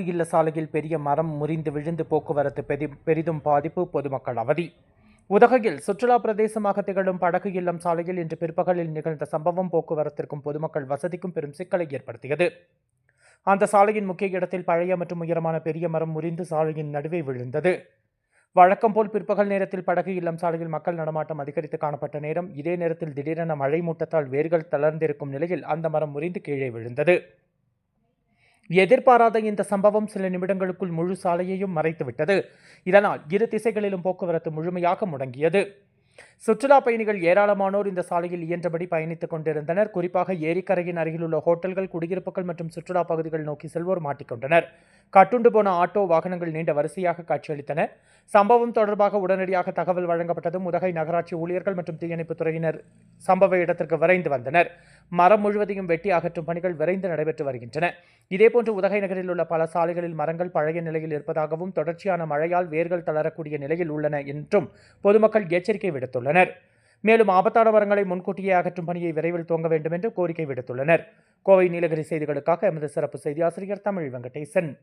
இல்ல சாலையில் பெரிய மரம் முறிந்து விழுந்து போக்குவரத்து பெரிதும் பாதிப்பு, பொதுமக்கள் அவதி. உதகையில் சுற்றுலா பிரதேசமாக திகழும் படகு இல்லம் சாலையில் இன்று பிற்பகலில் நிகழ்ந்த சம்பவம் போக்குவரத்திற்கும் பொதுமக்கள் வசதிக்கும் பெரும் சிக்கலை ஏற்படுத்தியது. அந்த சாலையின் முக்கிய இடத்தில் பழைய மற்றும் உயரமான பெரிய மரம் முறிந்து சாலையின் நடுவே விழுந்தது. வழக்கம் போல் பிற்பகல் நேரத்தில் படகு இல்லம் சாலையில் மக்கள் நடமாட்டம் அதிகரித்து காணப்பட்ட நேரம். இதே நேரத்தில் திடீரென மழை மூட்டத்தால் வேர்கள் தளர்ந்திருக்கும் நிலையில் அந்த மரம் முறிந்து கீழே விழுந்தது. எதிர்பாராத இந்த சம்பவம் சில நிமிடங்களுக்குள் முழு சாலையையும் மறைத்துவிட்டது. இதனால் இரு திசைகளிலும் போக்குவரத்து முழுமையாக முடங்கியது. சுற்றுலா பயணிகள் ஏராளமானோர் இந்த சாலையில் இயன்றபடி பயணித்துக் கொண்டிருந்தனர். குறிப்பாக ஏரிக்கரையின் அருகிலுள்ள ஹோட்டல்கள், குடியிருப்புகள் மற்றும் சுற்றுலா பகுதிகள் நோக்கி செல்வோர் மாட்டிக்கொண்டனர். கட்டுண்டு போன ஆட்டோ வாகனங்கள் நீண்ட வரிசையாக காட்சியளித்தன. சம்பவம் தொடர்பாக உடனடியாக தகவல் வழங்கப்பட்டதும் உதகை நகராட்சி ஊழியர்கள் மற்றும் தீயணைப்புத் துறையினர் சம்பவ இடத்திற்கு விரைந்து வந்தனர். மரம் முழுவதையும் வெட்டி அகற்றும் பணிகள் விரைந்து நடைபெற்று வருகின்றன. இதேபோன்று உதகை நகரில் உள்ள பல சாலைகளில் மரங்கள் பழைய நிலையில் இருப்பதாகவும் தொடர்ச்சியான மழையால் வேர்கள் தளரக்கூடிய நிலையில் உள்ளன என்றும் பொதுமக்கள் எச்சரிக்கை விடுத்துள்ளனர். மேலும் ஆபத்தான மரங்களை முன்கூட்டியே அகற்றும் பணியை விரைவில் துவங்க வேண்டும் என்று கோரிக்கை விடுத்துள்ளனர். கோவை நீலகிரி செய்திகளுக்காக எமது சிறப்பு செய்தி ஆசிரியர் தமிழ் வெங்கடேசன்.